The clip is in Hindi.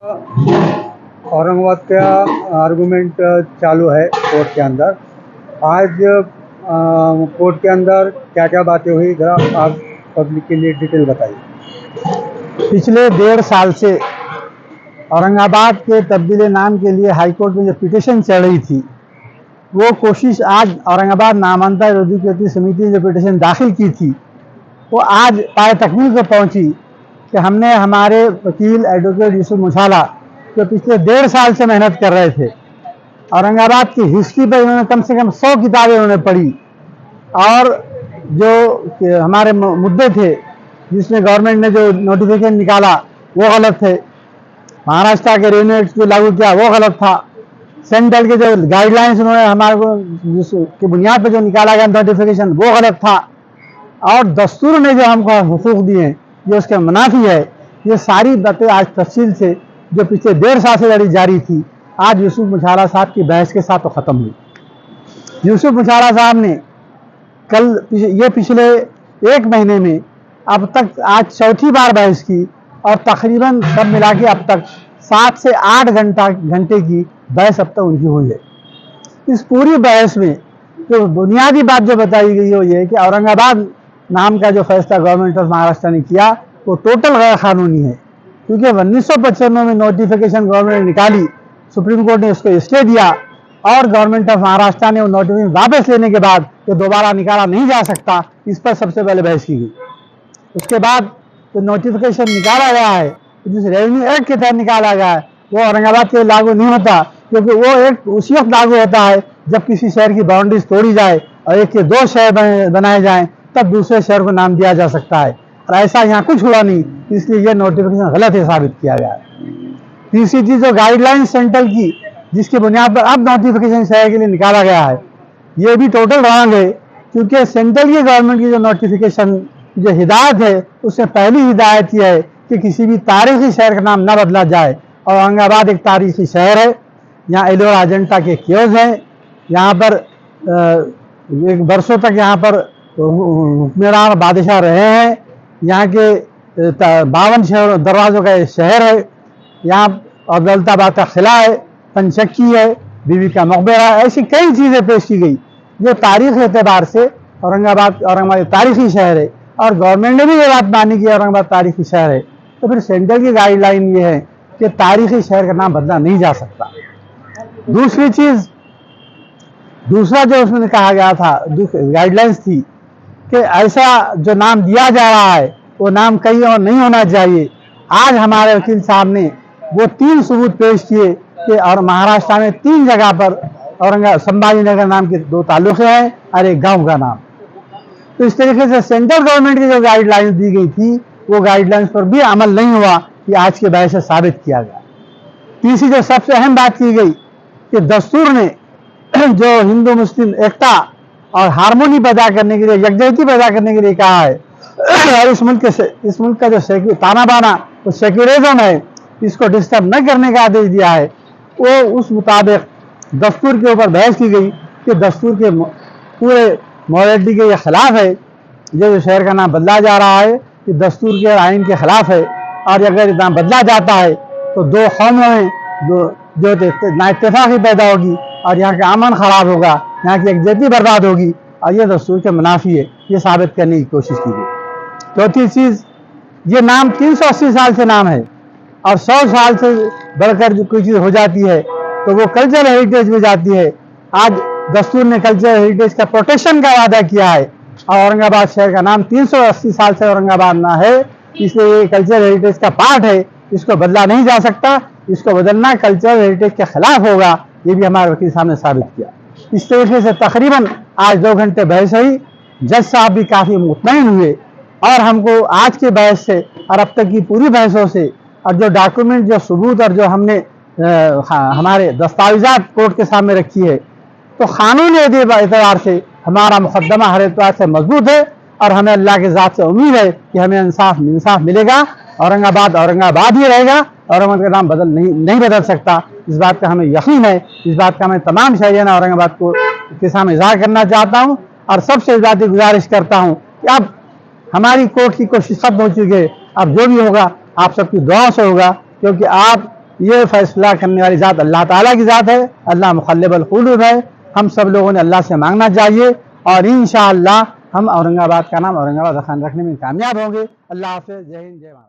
औरंगाबाद का आर्गूमेंट चालू है कोर्ट के अंदर। आज कोर्ट के अंदर क्या क्या बातें हुई, जरा आप पब्लिक के लिए डिटेल बताइए। पिछले 1.5 साल से औरंगाबाद के तब्दीली नाम के लिए हाईकोर्ट में जो पिटीशन चल रही थी, वो कोशिश आज औरंगाबाद नामांतर विरोधी समिति ने जो पिटीशन दाखिल की थी, वो आज पाए तकमील को पहुंची कि हमने हमारे वकील एडवोकेट यूसुफ मुछाला, जो पिछले 1.5 साल से मेहनत कर रहे थे, औरंगाबाद की हिस्ट्री पर इन्होंने कम से कम 100 किताबें उन्होंने पढ़ी, और जो हमारे मुद्दे थे जिसमें गवर्नमेंट ने जो नोटिफिकेशन निकाला वो गलत थे, महाराष्ट्र के रेवेन्यू एक्ट जो लागू किया वो गलत था, सेंट्रल के जो गाइडलाइंस उन्होंने हमारे को जिसके बुनियाद पर जो निकाला गया नोटिफिकेशन वो गलत था, और दस्तूर ने जो हमको हुकूक दिए जो उसके मुनाफी है, ये सारी बातें आज तफसील से जो पिछले 1.5 साल से लड़ी जारी थी, आज यूसुफ मुछाला साहब की बहस के साथ तो ख़त्म हुई। यूसुफ मुछाला साहब ने कल पिछले 1 महीने में अब तक आज चौथी बार बहस की, और तकरीबन सब मिला के अब तक 7 से 8 घंटे की बहस अब तक उनकी हुई है। इस पूरी बहस में जो बुनियादी बात जो बताई गई वो ये है कि औरंगाबाद नाम का जो फैसला गवर्नमेंट ऑफ महाराष्ट्र ने किया वो टोटल गैर कानूनी है, क्योंकि 1995 में नोटिफिकेशन गवर्नमेंट ने निकाली, सुप्रीम कोर्ट ने उसको स्टे दिया, और गवर्नमेंट ऑफ महाराष्ट्र ने वो नोटिफिकेशन वापस लेने के बाद ये दोबारा निकाला नहीं जा सकता, इस पर सबसे पहले बहस की गई। उसके बाद जो नोटिफिकेशन निकाला गया है, जिस रेवेन्यू एक्ट के तहत निकाला गया है, वो औरंगाबाद के लागू नहीं होता, क्योंकि वो एक्ट उसी वक्त लागू होता है जब किसी शहर की बाउंड्रीज तोड़ी जाए और एक के 2 शहर बनाए जाएं, तब दूसरे शहर को नाम दिया जा सकता है, और ऐसा यहाँ कुछ हुआ नहीं, इसलिए यह नोटिफिकेशन गलत है साबित किया गया है। तीसरी चीज जो गाइडलाइन सेंट्रल की जिसकी बुनियाद पर अब नोटिफिकेशन शहर के लिए निकाला गया है, ये भी टोटल रॉन्ग है, क्योंकि सेंट्रल की गवर्नमेंट की जो नोटिफिकेशन जो हिदायत है, उससे पहली हिदायत यह है कि किसी भी तारीखी शहर का नाम न बदला जाए, और औरंगाबाद एक तारीखी शहर है, यहाँ एलोरा अजंता के क्योज हैं, यहाँ पर एक वर्षों तक यहाँ पर हुक्मरान बादशाह रहे हैं, यहाँ के 52 शहर दरवाज़ों का शहर है, यहाँ और दौलताबाद का किला है, पंचक्की है, बीवी का मकबरा है, ऐसी कई चीज़ें पेश की गई जो तारीख के एतबार से औरंगाबाद तारीखी शहर है, और गवर्नमेंट ने भी ये बात मानी कि औरंगाबाद तारीखी शहर है। तो फिर सेंट्रल की गाइडलाइन ये है कि तारीखी शहर का नाम बदला नहीं जा सकता। दूसरी चीज़, दूसरा जो उसमें कहा गया था, गाइडलाइंस थी कि ऐसा जो नाम दिया जा रहा है वो नाम कहीं और नहीं होना चाहिए। आज हमारे वकील साहब ने वो 3 सबूत पेश किए कि और महाराष्ट्र में 3 जगह पर संभाजी नगर नाम के 2 तालुके हैं और एक गांव का नाम। तो इस तरीके से सेंट्रल गवर्नमेंट की जो गाइडलाइंस दी गई थी वो गाइडलाइंस पर भी अमल नहीं हुआ, कि आज के बहस से साबित किया गया। तीसरी जो सबसे अहम बात की गई कि दस्तूर ने जो हिंदू मुस्लिम एकता और हारमोनी पैदा करने के लिए, यकजहती पैदा करने के लिए कहा है, और इस मुल्क का जो ताना बाना वो सेक्युलरिज्म है, इसको डिस्टर्ब न करने का आदेश दिया है, वो उस मुताबिक दस्तूर के ऊपर बहस की गई कि दस्तूर के पूरे मॉरलिटी के खिलाफ है, जो शहर का नाम बदला जा रहा है कि दस्तूर के आइन के खिलाफ है, और अगर नाम बदला जाता है तो 2 कौमों में जो नाइत्तेफाकी पैदा होगी, और यहाँ का अमन खराब होगा, यहाँ की यकजहती बर्बाद होगी, और ये दस्तूर के मुनाफी है, ये साबित करने की कोशिश की गई। चौथी चीज़, ये नाम 380 साल से नाम है, और 100 साल से बढ़कर जो कोई चीज़ हो जाती है तो वो कल्चरल हेरिटेज में जाती है। आज दस्तूर ने कल्चरल हेरिटेज का प्रोटेक्शन का वादा किया है, और औरंगाबाद शहर का नाम 380 साल से औरंगाबाद ना है, इसलिए ये कल्चरल हेरिटेज का पार्ट है, इसको बदला नहीं जा सकता, इसको बदलना कल्चरल हेरिटेज के खिलाफ होगा, ये भी हमारे वकील साहब ने साबित किया। इस तरीके से तकरीबन आज 2 घंटे बहस हुई, जज साहब भी काफ़ी मुतमईन हुए, और हमको आज के बहस से और अब तक की पूरी बहसों से, और जो डॉक्यूमेंट, जो सबूत, और जो हमने हमारे दस्तावेजात कोर्ट के सामने रखी है, तो कानूनी एतबार से हमारा मुकदमा हर एतबार से मजबूत है, और हमें अल्लाह के ज़ात से उम्मीद है कि हमें इंसाफ मिलेगा। औरंगाबाद ही रहेगा, औरंगाबाद का नाम नहीं बदल सकता, इस बात का हमें यकीन है। इस बात का मैं तमाम शहरियान औरंगाबाद के सामने इज़हार करना चाहता हूँ, और सबसे ज़्यादा गुजारिश करता हूँ कि अब हमारी कोर्ट की कोशिश खत्म हो चुकी है, अब जो भी होगा आप सबकी दुआओं से होगा, क्योंकि आप ये फैसला करने वाली ज़ात अल्लाह ताला की ज़ात है। अल्लाह मुखल्लिबुल कुलूब है। हम सब लोगों ने अल्लाह से मांगना चाहिए और इंशाअल्लाह हम औरंगाबाद का नाम औरंगाबाद रखने में कामयाब होंगे। अल्लाह हाफ़िज़। जय हिंद, जय भारत।